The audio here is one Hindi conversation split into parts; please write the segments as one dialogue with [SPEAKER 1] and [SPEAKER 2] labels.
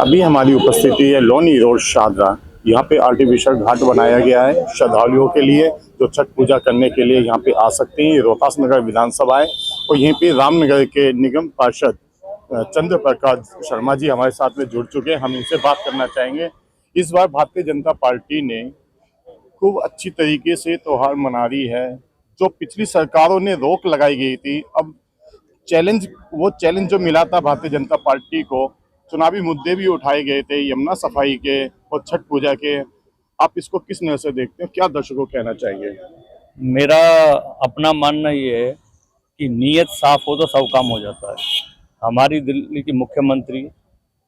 [SPEAKER 1] अभी हमारी उपस्थिति है लोनी रोड शाहदरा। यहाँ पे आर्टिफिशियल घाट बनाया गया है श्रद्धालुओं के लिए जो छठ पूजा करने के लिए यहाँ पे आ सकते हैं। रोहतास नगर विधानसभा है और यहीं पे रामनगर के निगम पार्षद चंद्र प्रकाश शर्मा जी हमारे साथ में जुड़ चुके हैं। हम इनसे बात करना चाहेंगे। इस बार भारतीय जनता पार्टी ने खूब अच्छी तरीके से त्योहार मना रही है। जो पिछली सरकारों ने रोक लगाई गई थी, अब चैलेंज जो मिला था भारतीय जनता पार्टी को, चुनावी मुद्दे भी उठाए गए थे यमुना सफाई के और छठ पूजा के। आप इसको किस नजर से देखते हैं, क्या दर्शकों को कहना चाहिए?
[SPEAKER 2] मेरा अपना मानना ये है कि नीयत साफ हो तो सब काम हो जाता है। हमारी दिल्ली की मुख्यमंत्री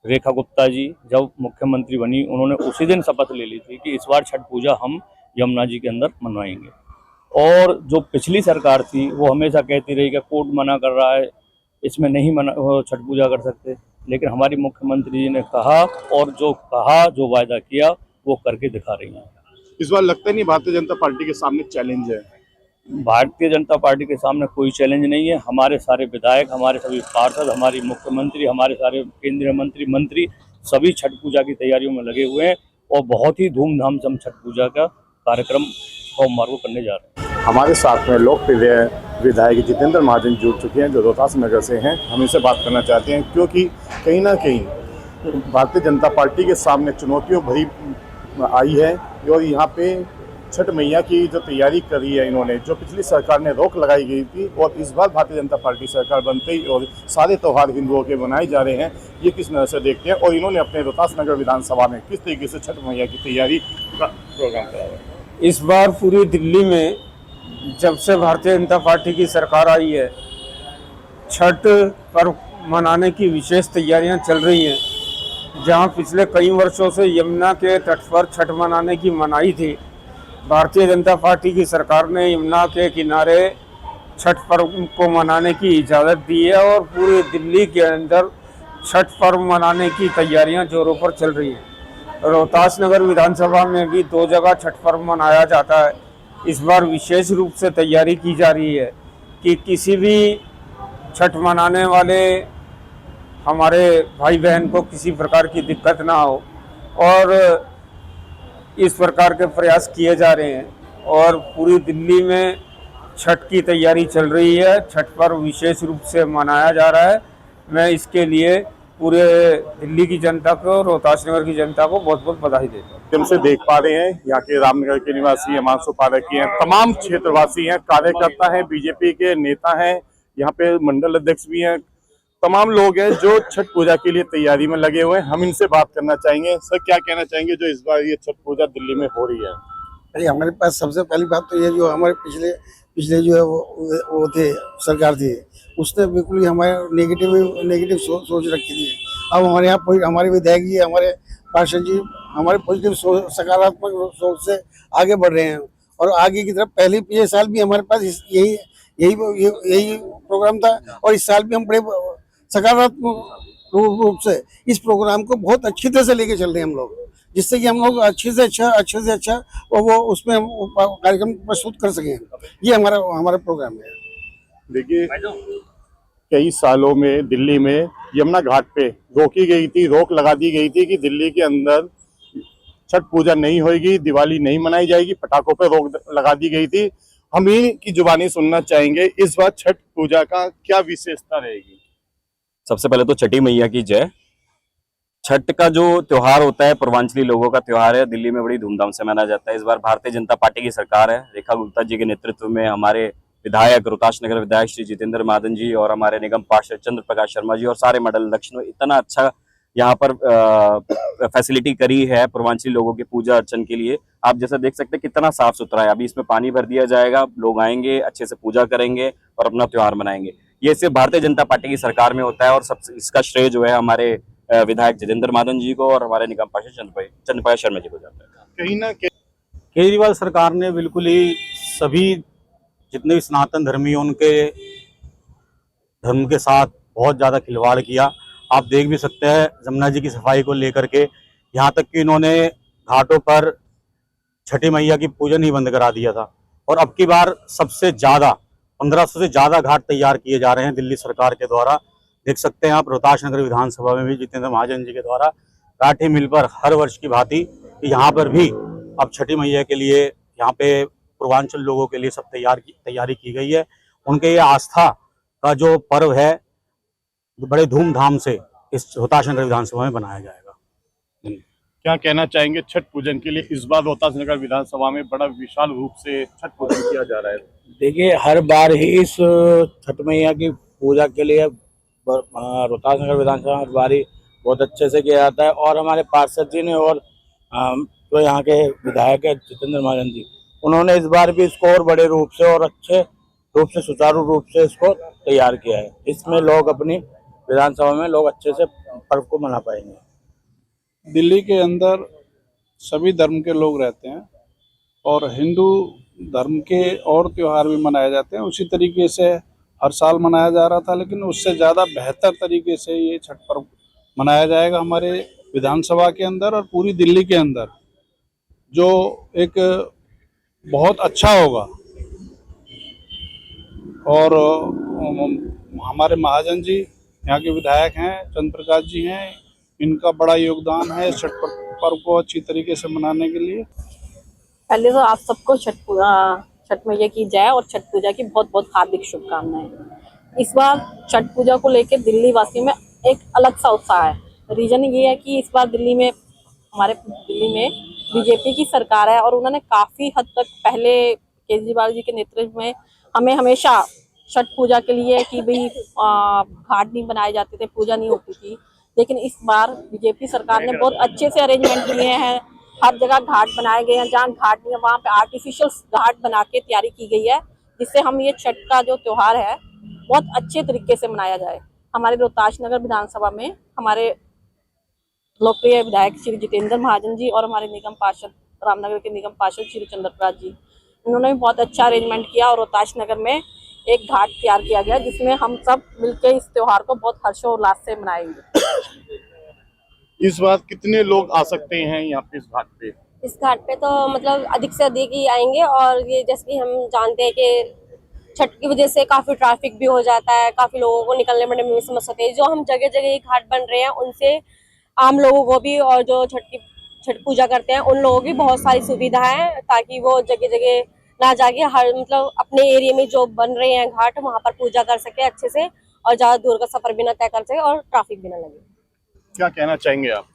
[SPEAKER 2] रेखा गुप्ता जी जब मुख्यमंत्री बनी, उन्होंने उसी दिन शपथ ले ली थी कि इस बार छठ पूजा हम यमुना जी के अंदर मनवाएंगे। और जो पिछली सरकार थी वो हमेशा कहती रही कि कोर्ट मना कर रहा है, इसमें नहीं मना छठ पूजा कर सकते। लेकिन हमारी मुख्यमंत्री जी ने कहा और जो वायदा किया वो करके दिखा रही हैं।
[SPEAKER 1] इस बार लगता नहीं भारतीय जनता पार्टी के सामने चैलेंज है?
[SPEAKER 2] भारतीय जनता पार्टी के सामने कोई चैलेंज नहीं है। हमारे सारे विधायक, हमारे सभी पार्षद, हमारी मुख्यमंत्री, हमारे सारे केंद्रीय मंत्री सभी छठ पूजा की तैयारियों में लगे हुए हैं और बहुत ही धूमधाम से हम छठ पूजा का कार्यक्रम सोमवार को करने जा रहे हैं।
[SPEAKER 1] हमारे साथ में लोकप्रिय विधायक जितेंद्र महाजन जुड़ चुके हैं जो रोहतास नगर से हैं। हम इनसे बात करना चाहते हैं क्योंकि कहीं ना कहीं भारतीय जनता पार्टी के सामने चुनौतियों भरी आई है और यहाँ पे छठ मैया की जो तैयारी करी है इन्होंने, जो पिछली सरकार ने रोक लगाई गई थी और इस बार भारतीय जनता पार्टी सरकार बनते ही और सारे त्यौहार हिंदुओं के मनाए जा रहे हैं, ये किस नजर से देखते हैं? और इन्होंने अपने रोहतास नगर विधानसभा में किस तरीके से छठ मैया की तैयारी का प्रोग्राम कराया है?
[SPEAKER 3] इस बार पूरी दिल्ली में जब से भारतीय जनता पार्टी की सरकार आई है, छठ पर्व मनाने की विशेष तैयारियां चल रही हैं। जहां पिछले कई वर्षों से यमुना के तट पर छठ मनाने की मनाही थी, भारतीय जनता पार्टी की सरकार ने यमुना के किनारे छठ पर्व को मनाने की इजाज़त दी है और पूरी दिल्ली के अंदर छठ पर्व मनाने की तैयारियां जोरों पर चल रही हैं। रोहतास नगर विधानसभा में भी 2 जगह छठ पर्व मनाया जाता है। इस बार विशेष रूप से तैयारी की जा रही है कि किसी भी छठ मनाने वाले हमारे भाई बहन को किसी प्रकार की दिक्कत ना हो और इस प्रकार के प्रयास किए जा रहे हैं और पूरी दिल्ली में छठ की तैयारी चल रही है। छठ पर्व विशेष रूप से मनाया जा रहा है। मैं इसके लिए पूरे दिल्ली की जनता को, रोहतास नगर की जनता को बहुत बहुत बधाई देता हूँ।
[SPEAKER 1] हमसे देख पा रहे हैं यहाँ के रामनगर के निवासी हिमांशु पारकी हैं, तमाम क्षेत्रवासी हैं, कार्यकर्ता हैं, बीजेपी के नेता हैं, यहाँ पे मंडल अध्यक्ष भी हैं, तमाम लोग हैं जो छठ पूजा के लिए तैयारी में लगे हुए हैं। हम इनसे बात करना चाहेंगे। सर, क्या कहना चाहेंगे जो इस बार ये छठ पूजा दिल्ली में हो रही है?
[SPEAKER 4] अरे हमारे पास सबसे पहली बात तो ये जो हमारे पिछले जो है वो थे सरकार थी, उसने बिल्कुल ही हमारे नेगेटिव सोच रखी थी। अब हमारे यहाँ हमारे विधायक जी, हमारे पार्षद जी हमारे पॉजिटिव सकारात्मक सोच से आगे बढ़ रहे हैं और आगे की तरफ पिछले साल भी हमारे पास यही प्रोग्राम था और इस साल भी हम बड़े सकारात्मक रूप से इस प्रोग्राम को बहुत अच्छी तरह से लेके चल रहे हैं हम लोग, जिससे कि हम लोग अच्छे से अच्छा वो उसमें हम कार्यक्रम प्रस्तुत कर सकें। ये हमारा प्रोग्राम है।
[SPEAKER 1] देखिए, कई सालों में दिल्ली में यमुना घाट पे रोक लगा दी गई थी कि दिल्ली के अंदर छठ पूजा नहीं होगी, दिवाली नहीं मनाई जाएगी, पटाखों पे रोक लगा दी गई थी। हम ही की जुबानी सुनना चाहेंगे, इस बार छठ पूजा का क्या विशेषता रहेगी?
[SPEAKER 5] सबसे पहले तो छठी मैया की जय। छठ का जो त्योहार होता है पूर्वांचली लोगों का त्योहार है, दिल्ली में बड़ी धूमधाम से मनाया जाता है। इस बार भारतीय जनता पार्टी की सरकार है, रेखा गुप्ता जी के नेतृत्व में हमारे विधायक, रोहतास नगर विधायक श्री जितेंद्र महाजन जी और हमारे निगम पार्षद चंद्र प्रकाश शर्मा जी और सारे मंडल अध्यक्ष ने इतना अच्छा यहाँ पर फैसिलिटी करी है पूर्वांचली लोगों के पूजा अर्चन के लिए। आप जैसा देख सकते हैं कितना साफ सुथरा है। अभी इसमें पानी भर दिया जाएगा, लोग आएंगे, अच्छे से पूजा करेंगे और अपना त्योहार मनाएंगे। ये सिर्फ भारतीय जनता पार्टी की सरकार में होता है और सब इसका श्रेय जो है हमारे विधायक जितेंद्र महाजन जी को और हमारे निगम पार्षद चंद्र प्रकाश शर्मा जी को जाता है।
[SPEAKER 1] कहीं ना कहीं
[SPEAKER 6] केजरीवाल सरकार ने बिल्कुल ही सभी जितने भी सनातन धर्मी उनके धर्म के साथ बहुत ज़्यादा खिलवाड़ किया। आप देख भी सकते हैं जमुना जी की सफाई को लेकर के, यहाँ तक कि इन्होंने घाटों पर छठी मैया की पूजन ही बंद करा दिया था। और अब की बार सबसे ज़्यादा 1500 से ज़्यादा घाट तैयार किए जा रहे हैं दिल्ली सरकार के द्वारा। देख सकते हैं आप रोहतास नगर विधानसभा में भी जितेंद्र महाजन जी के द्वारा राठी मिल पर हर वर्ष की भांति यहाँ पर भी अब छठी मैया के लिए यहाँ पे पूर्वांचल लोगों के लिए सब तैयारी की गई है। उनके ये आस्था का जो पर्व है बड़े धूमधाम से इस रोहतास नगर विधानसभा में बनाया जाएगा।
[SPEAKER 1] क्या कहना चाहेंगे छठ पूजन के लिए? इस बार रोहतास नगर विधानसभा में बड़ा विशाल रूप से छठ पूजन किया जा रहा है।
[SPEAKER 7] देखिए, हर बार ही इस छठ मैया की पूजा के लिए रोहतास नगर विधानसभा में हर बार ही बहुत अच्छे से किया जाता है। और हमारे पार्षद जी ने और जो यहाँ के विधायक है जितेंद्र महाजन जी, उन्होंने इस बार भी इसको और बड़े रूप से और अच्छे रूप से सुचारू रूप से इसको तैयार किया है। इसमें लोग अपनी विधानसभा में लोग अच्छे से पर्व को मना पाएंगे।
[SPEAKER 8] दिल्ली के अंदर सभी धर्म के लोग रहते हैं और हिंदू धर्म के और त्यौहार भी मनाए जाते हैं। उसी तरीके से हर साल मनाया जा रहा था, लेकिन उससे ज़्यादा बेहतर तरीके से ये छठ पर्व मनाया जाएगा हमारे विधानसभा के अंदर और पूरी दिल्ली के अंदर, जो एक बहुत अच्छा होगा। और हमारे महाजन जी यहाँ के विधायक हैं, चंद्र प्रकाश जी हैं, इनका बड़ा योगदान है छठ पर्व को अच्छी तरीके से मनाने के लिए।
[SPEAKER 9] पहले तो आप सबको छठ मैया की जय और छठ पूजा की बहुत बहुत हार्दिक शुभकामनाएं। इस बार छठ पूजा को लेकर दिल्ली वासियों में एक अलग सा उत्साह है। रीजन ये है कि इस बार हमारे दिल्ली में बीजेपी की सरकार है और उन्होंने काफ़ी हद तक पहले केजरीवाल जी के नेतृत्व में हमें हमेशा छठ पूजा के लिए कि भाई घाट नहीं बनाए जाते थे, पूजा नहीं होती थी, लेकिन इस बार बीजेपी सरकार ने बहुत अच्छे से अरेंजमेंट किए हैं। हर जगह घाट बनाए गए हैं, जहाँ घाट नहीं है वहाँ पे आर्टिफिशियल घाट बना के तैयारी की गई है, जिससे हम ये छठ का जो त्यौहार है बहुत अच्छे तरीके से मनाया जाए। हमारे रोहतास नगर विधानसभा में हमारे लोकप्रिय विधायक श्री जितेंद्र महाजन जी और हमारे निगम पार्षद रामनगर के निगम पार्षद श्री चंद्र प्रकाश जी, इन्होंने भी बहुत अच्छा अरेंजमेंट किया और रोहतास नगर में एक घाट तैयार किया गया, जिसमें हम सब मिलकर इस त्योहार को बहुत हर्षोल्लास से मनाएंगे।
[SPEAKER 1] इस बार कितने लोग आ सकते हैं यहाँ पे इस घाट पे?
[SPEAKER 10] इस घाट पे तो मतलब अधिक से अधिक ही आएंगे। और ये जैसे कि हम जानते हैं कि छठ की वजह से काफ़ी ट्रैफिक भी हो जाता है, काफ़ी लोगों को निकलने में भी समस्या होती है। जो हम जगह जगह ये घाट बन रहे हैं, उनसे आम लोगों को भी और जो छठ पूजा करते हैं उन लोगों की बहुत सारी सुविधा है, ताकि वो जगह जगह ना जाके हर मतलब अपने एरिया में जो बन रहे हैं घाट वहाँ पर पूजा कर सके अच्छे से और ज़्यादा दूर का सफ़र भी ना तय कर सके और ट्रैफिक भी ना लगे।
[SPEAKER 1] क्या कहना चाहेंगे आप?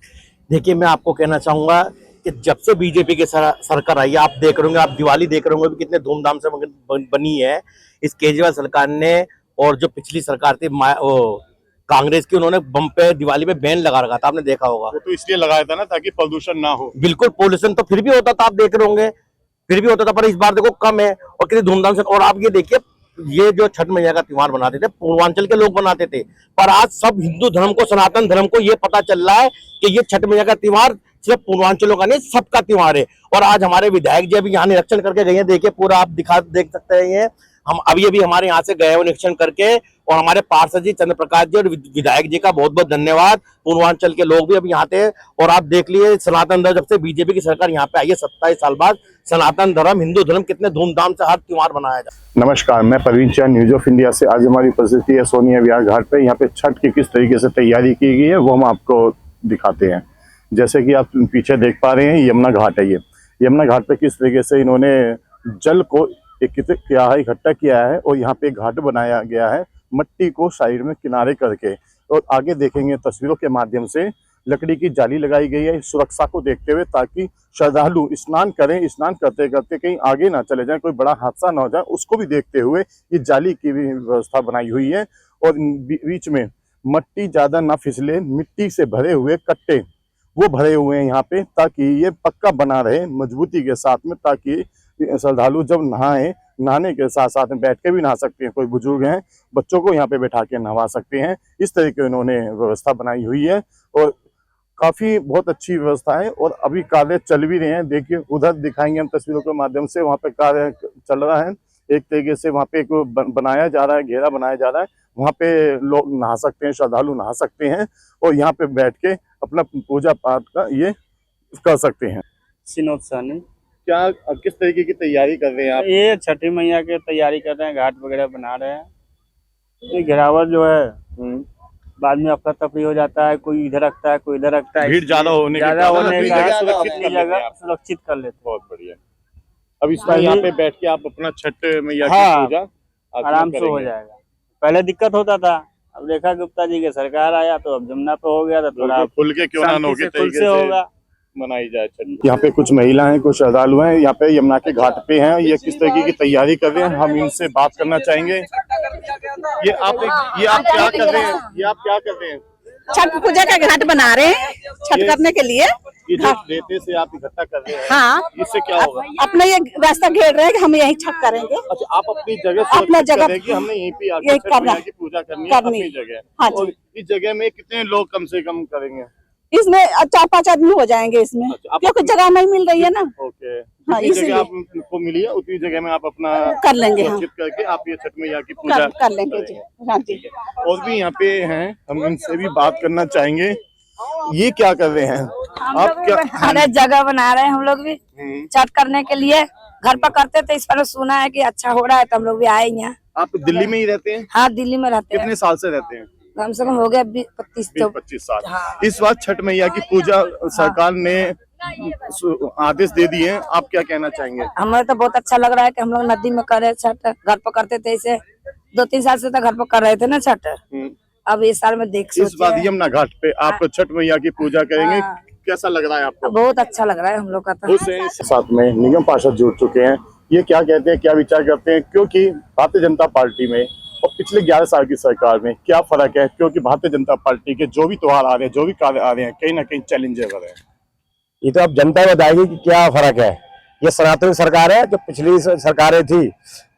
[SPEAKER 7] देखिए, मैं आपको कहना चाहूँगा कि जब से बीजेपी की सरकार आई है, आप देख रहे होंगे, आप दिवाली देख रहे होंगे कितने धूमधाम से बनी है। इस केजरीवाल सरकार ने और जो पिछली सरकार थी कांग्रेस की, उन्होंने बम पे दिवाली पे बैन लगा रखा था, आपने देखा होगा।
[SPEAKER 1] वो तो इसलिए लगाया था ना ताकि प्रदूषण ना हो।
[SPEAKER 7] बिल्कुल, पोल्यूशन तो फिर भी होता था, आप देख रहे होंगे, फिर भी होता था, पर इस बार देखो कम है और कितनी धूमधाम से। और आप ये देखिए, ये जो छठ मैया का त्योहार बनाते थे पूर्वांचल के लोग बनाते थे, पर आज सब हिंदू धर्म को, सनातन धर्म को ये पता चल रहा है कि ये छठ मैया का त्योहार सिर्फ पूर्वांचलों का नहीं, सबका त्योहार है। और आज हमारे विधायक जी अभी यहाँ निरीक्षण करके गए हैं, देखिए पूरा आप देख सकते हैं। हम अभी हमारे यहाँ से गए हुए निरीक्षण करके, और हमारे पार्षद जी चंद्र प्रकाश जी और विधायक जी का बहुत बहुत धन्यवाद। पूर्वांचल के लोग भी अभी यहाँ थे। और आप देख लिए सनातन धर्म, जब से बीजेपी की सरकार यहाँ पे आई है 27 साल बाद, सनातन धर्म, हिंदू धर्म कितने धूमधाम से हर त्योहार मनाया जाता है।
[SPEAKER 1] नमस्कार, मैं परवीन चैन, न्यूज ऑफ इंडिया से। आज हमारी उपस्थिति है सोनिया विहार घाट पे। यहाँ पे छठ की किस तरीके से तैयारी की गई है वो हम आपको दिखाते हैं। जैसे कि आप पीछे देख पा रहे हैं, यमुना घाट है। ये यमुना घाट पे किस तरीके से इन्होंने जल को इकट्ठा किया है और यहाँ पे घाट बनाया गया है, मट्टी को साइड में किनारे करके। और आगे देखेंगे तस्वीरों के माध्यम से लकड़ी की जाली लगाई गई है सुरक्षा को देखते हुए, ताकि श्रद्धालु स्नान करें, स्नान करते करते कहीं आगे ना चले जाएं, कोई बड़ा हादसा ना हो जाए, उसको भी देखते हुए ये जाली की भी व्यवस्था बनाई हुई है। और बीच में मट्टी ज़्यादा ना फिसले, मिट्टी से भरे हुए कट्टे वो भरे हुए हैं यहाँ पे, ताकि ये पक्का बना रहे मजबूती के साथ में, ताकि श्रद्धालु जब नहाने के साथ साथ में बैठ के भी नहा सकते हैं। कोई बुजुर्ग हैं, बच्चों को यहाँ पे बैठा के नहवा सकते हैं। इस तरीके इन्होंने व्यवस्था बनाई हुई है और काफ़ी बहुत अच्छी व्यवस्था है। और अभी कार्य चल भी रहे हैं, देखिए उधर दिखाएंगे हम तस्वीरों के माध्यम से। वहाँ पे कार्य चल रहा है, एक तरीके से वहाँ पे एक बनाया जा रहा है, घेरा बनाया जा रहा है, वहाँ पे लोग नहा सकते हैं, श्रद्धालु नहा सकते हैं और यहाँ पे बैठ के अपना पूजा पाठ का ये कर सकते हैं।
[SPEAKER 11] सिनोद सानी,
[SPEAKER 1] क्या किस तरीके की तैयारी कर रहे हैं आप?
[SPEAKER 11] ये छठी मैया की तैयारी कर रहे हैं, घाट वगैरह बना रहे हैं। ये गिरावट जो है बाद में अफरा तफरी हो जाता है, कोई इधर रखता है, कोई इधर रखता है।
[SPEAKER 1] भीड़ ज्यादा होने के
[SPEAKER 11] ज्यादा
[SPEAKER 1] कारण
[SPEAKER 11] होने
[SPEAKER 1] अपनी
[SPEAKER 11] का
[SPEAKER 1] जगह
[SPEAKER 11] सुरक्षित
[SPEAKER 1] सुरक्षित कर लेते हैं आप।
[SPEAKER 11] सुरक्षित कर लेते
[SPEAKER 1] बहुत बढ़िया। अब इस बार यहाँ पे बैठ के आप अपना छठ मैया की
[SPEAKER 11] हाँ,
[SPEAKER 1] पूजा
[SPEAKER 11] हैं, आराम से हो
[SPEAKER 1] करेंगे।
[SPEAKER 11] जाएगा। पहले दिक्कत होता था, अब रेखा गुप्ता जी के सरकार आया तो अब जमुना पे हो गया, तो थोड़ा
[SPEAKER 1] खुल के क्यों ना
[SPEAKER 11] शांति
[SPEAKER 1] अनोखे
[SPEAKER 11] से खुल
[SPEAKER 1] तरीके
[SPEAKER 11] से
[SPEAKER 1] से
[SPEAKER 11] होगा।
[SPEAKER 1] मनाई जाए छठ। यहाँ पे कुछ महिलाएं, कुछ श्रद्धालु हैं, यहाँ पे यमुना के घाट पे हैं। ये किस तरीके की तैयारी कर रहे हैं, हम इनसे बात करना चाहेंगे। ये आप क्या कर रहे हैं? ये आप क्या कर रहे हैं?
[SPEAKER 9] छठ पूजा का घाट बना रहे हैं छठ करने के लिए।
[SPEAKER 1] ये जो रेते से आप इकट्ठा कर रहे हैं,
[SPEAKER 9] हाँ,
[SPEAKER 1] इससे क्या होगा?
[SPEAKER 9] अपना ये रास्ता घेर रहे हैं कि हम यही छठ करेंगे।
[SPEAKER 1] अच्छा, आप अपनी जगह
[SPEAKER 9] अपना
[SPEAKER 1] सुरक्षित
[SPEAKER 9] जगह
[SPEAKER 1] करेंगे, हमने यहीं पे आके
[SPEAKER 9] यही
[SPEAKER 1] छठ
[SPEAKER 9] करना
[SPEAKER 1] मैया की पूजा करनी है अपनी जगह।
[SPEAKER 9] हाँ जी।
[SPEAKER 1] और इस जगह में कितने लोग कम से कम करेंगे?
[SPEAKER 9] इसमें 4-5 आदमी हो जाएंगे इसमें,
[SPEAKER 1] अच्छा, आप
[SPEAKER 9] क्योंकि जगह नहीं मिल रही है ना।
[SPEAKER 1] ओके,
[SPEAKER 9] हाँ,
[SPEAKER 1] जितनी जगह
[SPEAKER 9] इसीलिए
[SPEAKER 1] आपको मिली है उतनी जगह में आप अपना
[SPEAKER 9] कर लेंगे। हाँ,
[SPEAKER 1] सुरक्षित करके आप ये छठ मैया की पूजा
[SPEAKER 9] कर लेंगे जी। हाँ जी।
[SPEAKER 1] और भी यहाँ पे हैं, हम इनसे भी बात करना चाहेंगे। ये क्या कर रहे हैं आप? क्या
[SPEAKER 10] अरे जगह बना रहे हैं हम लोग भी छठ करने के लिए। घर पर करते थे, इस पर सुना है कि अच्छा हो रहा है तो हम लोग भी आए यहाँ।
[SPEAKER 1] आप दिल्ली में ही रहते हैं?
[SPEAKER 10] हाँ, दिल्ली में रहते हैं।
[SPEAKER 1] कितने साल से रहते हैं?
[SPEAKER 10] कम से कम हो गया 20-25
[SPEAKER 1] साल।
[SPEAKER 10] हाँ।
[SPEAKER 1] इस बार छठ मैया की पूजा सरकार ने आदेश दे दिए हैं, आप क्या कहना चाहेंगे?
[SPEAKER 10] हमें तो बहुत अच्छा लग रहा है कि हम लोग नदी में करे छठ। घर पर करते थे, इसे 2-3 साल से तो घर पर कर रहे थे ना छठ। अब इस साल में देख
[SPEAKER 1] इस बार यमुना घाट पे आप छठ मैया की पूजा करेंगे,
[SPEAKER 10] हाँ।
[SPEAKER 1] कैसा लग रहा है आपको?
[SPEAKER 10] बहुत अच्छा लग रहा है हम लोग का तो।
[SPEAKER 1] साथ में निगम पार्षद जुड़ चुके हैं। ये क्या कहते हैं, क्या विचार करते हैं? क्योंकि भारतीय जनता पार्टी में और पिछले 11 साल की सरकार में क्या फर्क है? क्योंकि भारतीय जनता पार्टी के जो भी त्योहार आ रहे हैं, जो भी कार्य आ रहे हैं, कहीं ना कहीं चैलेंजेबल है।
[SPEAKER 7] ये तो अब जनता बताएगी कि क्या फर्क है। ये सनातन सरकार है, जो पिछली सरकारें थी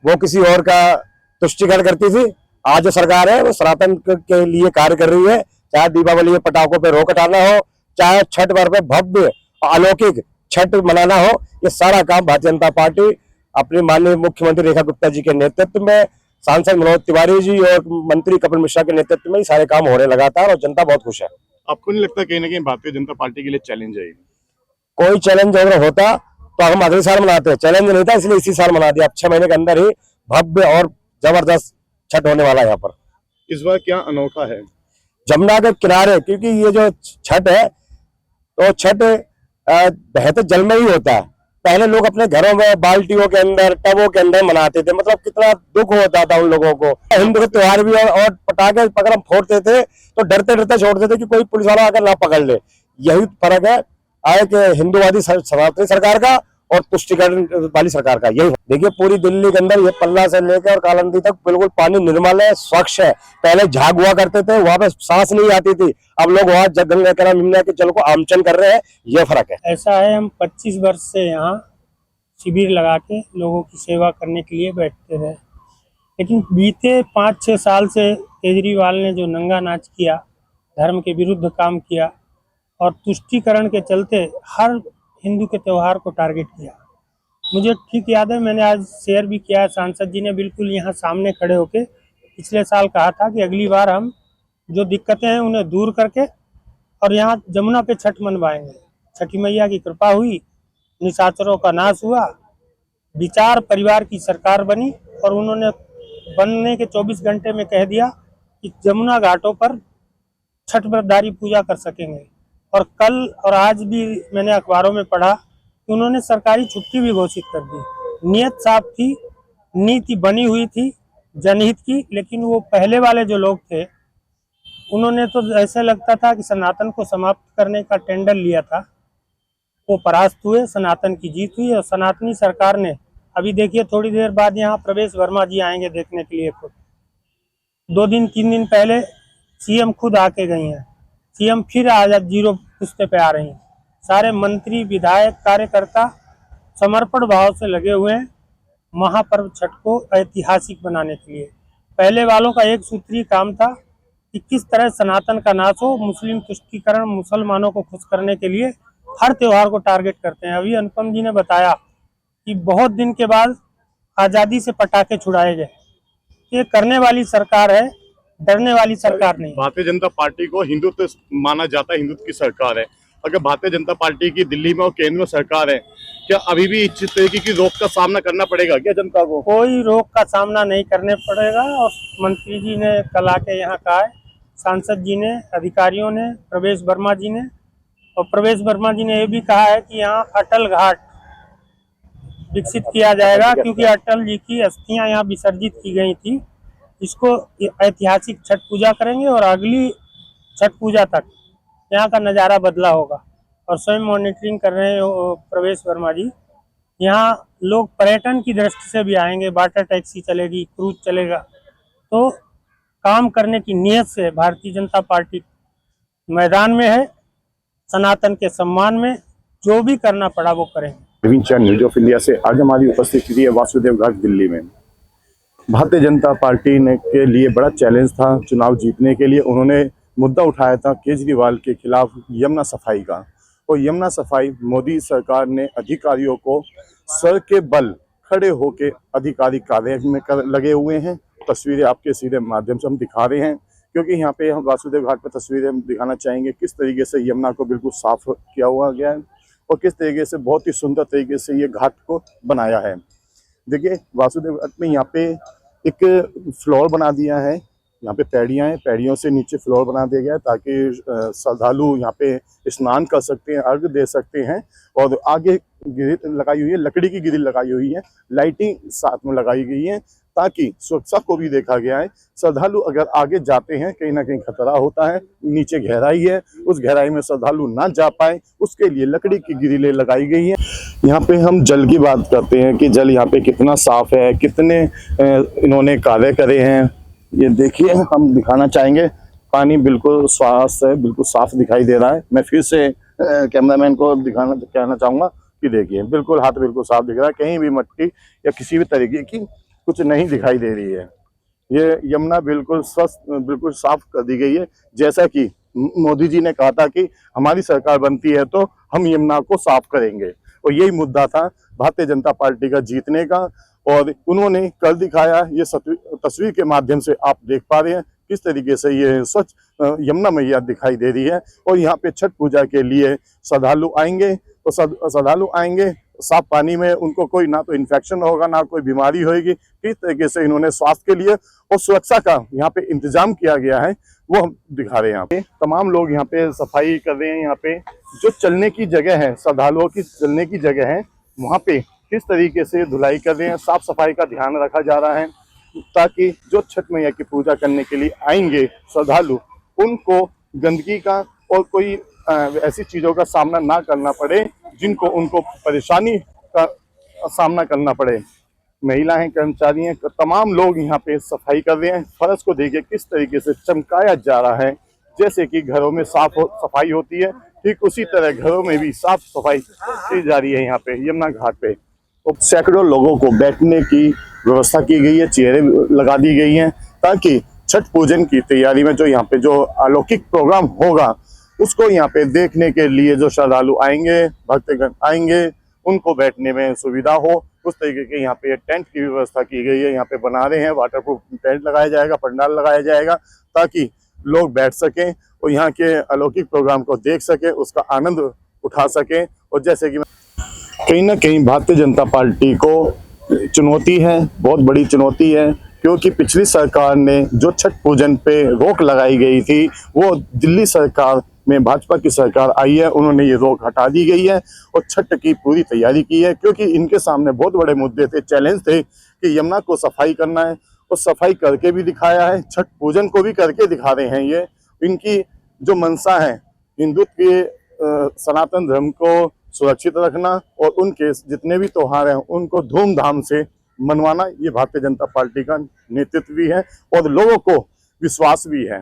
[SPEAKER 7] वो किसी और का तुष्टिकरण करती थी। आज जो सरकार है वो सनातन के लिए कार्य कर रही है। चाहे दीपावली में पटाखों पे रोक हटाना हो, चाहे छठ पर्व पे भव्य और अलौकिक छठ मनाना हो, ये सारा काम भारतीय जनता पार्टी अपनी माननीय मुख्यमंत्री रेखा गुप्ता जी के नेतृत्व में, सांसद मनोज तिवारी जी और मंत्री कपिल मिश्रा के नेतृत्व में ये सारे काम हो रहे लगातार, और जनता बहुत खुश है।
[SPEAKER 1] आपको नहीं लगता कहीं ना कहीं भारतीय जनता पार्टी के लिए चैलेंज है?
[SPEAKER 7] कोई चैलेंज अगर होता तो हम अगले साल मनाते हैं। चैलेंज नहीं था, इसलिए इसी साल मना दिया। अब 6 महीने के अंदर ही भव्य और जबरदस्त छठ होने वाला है यहाँ पर।
[SPEAKER 1] इस बार क्या अनोखा है?
[SPEAKER 7] जमुना के किनारे, क्योंकि ये जो छठ है तो छठ बहते जल में ही होता है। पहले लोग अपने घरों में बाल्टियों के अंदर, टबों के अंदर मनाते थे। मतलब कितना दुख होता था उन लोगों को। हिंदू के त्योहार भी और पटाखे पकड़ हम फोड़ते थे तो डरते डरते छोड़ते थे कि कोई पुलिस वाला आकर ना पकड़ ले। यही फर्क है आए कि हिंदूवादी सनातनी सरकार का और तुष्टिकरण वाली सरकार का। यही देखिए, पूरी दिल्ली के अंदर ये पल्ला से लेकर कालंदी तक बिल्कुल पानी निर्मल है, स्वच्छ है। पहले झाग हुआ करते थे, वहां पे सांस नहीं आती थी। अब लोग वहाँ गंगा के यमुना के जल को आमचन कर रहे हैं। ये फर्क है।
[SPEAKER 3] ऐसा है, हम 25 वर्ष से यहाँ शिविर लगा के लोगों की सेवा करने के लिए बैठते रहे, लेकिन बीते 5-6 साल से केजरीवाल ने जो नंगा नाच किया, धर्म के विरुद्ध काम किया और तुष्टीकरण के चलते हर हिंदू के त्यौहार को टारगेट किया। मुझे ठीक याद है, मैंने आज शेयर भी किया है, सांसद जी ने बिल्कुल यहाँ सामने खड़े होके पिछले साल कहा था कि अगली बार हम जो दिक्कतें हैं उन्हें दूर करके और यहाँ जमुना पे छठ मनवाएंगे। छठी मैया की कृपा हुई, निशाचरों का नाश हुआ, विचार परिवार की सरकार बनी और उन्होंने बनने के 24 घंटे में कह दिया कि जमुना घाटों पर छठ व्रतधारी पूजा कर सकेंगे। और कल और आज भी मैंने अखबारों में पढ़ा कि उन्होंने सरकारी छुट्टी भी घोषित कर दी। नियत साफ थी, नीति बनी हुई थी जनहित की, लेकिन वो पहले वाले जो लोग थे उन्होंने तो ऐसे लगता था कि सनातन को समाप्त करने का टेंडर लिया था, वो परास्त हुए, सनातन की जीत हुई। और सनातनी सरकार ने, अभी देखिए थोड़ी देर बाद यहाँ प्रवेश वर्मा जी आएंगे देखने के लिए। खुद 2-3 दिन पहले सीएम खुद आके गई हैं। सीएम फिर आज 0 पुस्ते पे आ रही हैं। सारे मंत्री, विधायक, कार्यकर्ता समर्पण भाव से लगे हुए हैं महापर्व छठ को ऐतिहासिक बनाने के लिए। पहले वालों का एक सूत्री काम था कि किस तरह सनातन का नाश हो, मुस्लिम तुष्टीकरण, मुसलमानों को खुश करने के लिए हर त्योहार को टारगेट करते हैं। अभी अनुपम जी ने बताया कि बहुत दिन के बाद आज़ादी से पटाखे छुड़ाए गए। ये करने वाली सरकार है, डरने वाली सरकार नहीं।
[SPEAKER 1] भारतीय जनता पार्टी को हिंदुत्व माना जाता है, हिंदुत्व की सरकार है। अगर भारतीय जनता पार्टी की दिल्ली में और केंद्र में सरकार है, क्या अभी भी इस तरीके की रोक का सामना करना पड़ेगा क्या जनता को?
[SPEAKER 3] कोई रोक का सामना नहीं करने पड़ेगा। और मंत्री जी ने कल आके यहाँ कहा है सांसद जी ने, अधिकारियों ने, प्रवेश वर्मा जी ने, और प्रवेश वर्मा जी ने ये भी कहा है कि यहाँ अटल घाट विकसित किया जाएगा, क्योंकि अटल जी की अस्थियां यहाँ विसर्जित की गई थी। इसको ऐतिहासिक छठ पूजा करेंगे और अगली छठ पूजा तक यहाँ का नज़ारा बदला होगा। और स्वयं मॉनिटरिंग कर रहे हैं प्रवेश वर्मा जी। यहाँ लोग पर्यटन की दृष्टि से भी आएंगे, वाटर टैक्सी चलेगी, क्रूज चलेगा। तो काम करने की नीयत से भारतीय जनता पार्टी मैदान में है। सनातन के सम्मान में जो भी करना पड़ा वो करेंगे।
[SPEAKER 1] प्रवीण चैन, न्यूज ऑफ इंडिया से आज हमारी उपस्थिति है वासुदेव घाट दिल्ली में। भारतीय जनता पार्टी ने के लिए बड़ा चैलेंज था चुनाव जीतने के लिए। उन्होंने मुद्दा उठाया था केजरीवाल के खिलाफ यमुना सफाई का, और यमुना सफाई मोदी सरकार ने अधिकारियों को सर के बल खड़े होकर अधिकारी कार्य में लगे हुए हैं। तस्वीरें आपके सीधे माध्यम से हम दिखा रहे हैं, क्योंकि यहाँ पे हम वासुदेव घाट पर तस्वीरें हम दिखाना चाहेंगे किस तरीके से यमुना को बिल्कुल साफ किया हुआ गया है और किस तरीके से बहुत ही सुंदर तरीके से ये घाट को बनाया है। देखिए वासुदेव घाट में यहाँ पे एक फ्लोर बना दिया है, यहाँ पे पैड़ियाँ हैं, पैड़ियों से नीचे फ्लोर बना दिया गया है ताकि श्रद्धालु यहाँ पे स्नान कर सकते हैं, अर्घ दे सकते हैं। और आगे ग्रिल लगाई हुई है, लकड़ी की ग्रिल लगाई हुई है, लाइटिंग साथ में लगाई गई है ताकि सुरक्षा को भी देखा गया है। श्रद्धालु अगर आगे जाते हैं कहीं ना कहीं खतरा होता है, नीचे गहराई है, उस गहराई में श्रद्धालु ना जा पाए उसके लिए लकड़ी की ग्रिलें लगाई गई हैं। यहाँ पे हम जल की बात करते हैं कि जल यहाँ पे कितना साफ है, कितने इन्होंने कार्य करे हैं। ये देखिए हम दिखाना चाहेंगे, पानी बिल्कुल स्वास्थ्य है, बिल्कुल साफ दिखाई दे रहा है। मैं फिर से कैमरामैन को कहना चाहूँगा कि देखिए बिल्कुल हाथ बिल्कुल साफ दिख रहा है, कहीं भी मट्टी या किसी भी तरीके की कुछ नहीं दिखाई दे रही है। ये यमुना बिल्कुल स्वस्थ, बिल्कुल साफ कर दी गई है। जैसा कि मोदी जी ने कहा था कि हमारी सरकार बनती है तो हम यमुना को साफ करेंगे, और यही मुद्दा था भारतीय जनता पार्टी का जीतने का, और उन्होंने कर दिखाया। ये तस्वीर के माध्यम से आप देख पा रहे हैं किस तरीके से ये स्वच्छ यमुना मैया दिखाई दे रही है। और यहाँ पे छठ पूजा के लिए श्रद्धालु आएंगे, तो श्रद्धालु आएंगे साफ पानी में, उनको कोई ना तो इन्फेक्शन होगा ना कोई बीमारी होगी। किस तरीके से इन्होंने स्वास्थ्य के लिए और सुरक्षा का यहाँ पे इंतजाम किया गया है वो हम दिखा रहे हैं। यहाँ पे तमाम लोग यहाँ पे सफाई कर रहे हैं। यहाँ पे जो चलने की जगह है, श्रद्धालुओं की चलने की जगह है, वहाँ पे किस तरीके से धुलाई कर रहे हैं, साफ सफाई का ध्यान रखा जा रहा है ताकि जो छठ मैया की पूजा करने के लिए आएंगे श्रद्धालु, उनको गंदगी का और कोई ऐसी चीज़ों का सामना ना करना पड़े जिनको उनको परेशानी का सामना करना पड़े। महिलाएं, कर्मचारी हैं, तमाम लोग यहाँ पे सफाई कर रहे हैं। फर्श को देखिए किस तरीके से चमकाया जा रहा है, जैसे कि घरों में सफाई होती है, ठीक उसी तरह घरों में भी साफ सफाई की जा रही है। यहाँ पे यमुना घाट पे तो सैकड़ों लोगों को बैठने की व्यवस्था की गई है, चेयरें लगा दी गई हैं ताकि छठ पूजन की तैयारी में जो यहाँ पे जो अलौकिक प्रोग्राम होगा उसको यहाँ पे देखने के लिए जो श्रद्धालु आएंगे, भक्तगण आएंगे, उनको बैठने में सुविधा हो उस तरीके के यहाँ पे टेंट की व्यवस्था की गई है। यहाँ पे बना रहे हैं, वाटरप्रूफ टेंट लगाया जाएगा, पंडाल लगाया जाएगा ताकि लोग बैठ सकें और यहाँ के अलौकिक प्रोग्राम को देख सकें, उसका आनंद उठा सकें। और जैसे कि कहीं ना कहीं भारतीय जनता पार्टी को चुनौती है, बहुत बड़ी चुनौती है, क्योंकि पिछली सरकार ने जो छठ पूजन पे रोक लगाई गई थी वो दिल्ली सरकार में भाजपा की सरकार आई है, उन्होंने ये रोक हटा दी गई है और छठ की पूरी तैयारी की है। क्योंकि इनके सामने बहुत बड़े मुद्दे थे, चैलेंज थे कि यमुना को सफाई करना है, और सफाई करके भी दिखाया है, छठ पूजन को भी करके दिखा रहे हैं। ये इनकी जो मंशा है हिंदुत्व के सनातन धर्म को सुरक्षित रखना और उनके जितने भी त्योहार हैं उनको धूमधाम से मनवाना, ये भारतीय जनता पार्टी का नेतृत्व भी है और लोगों को विश्वास भी है।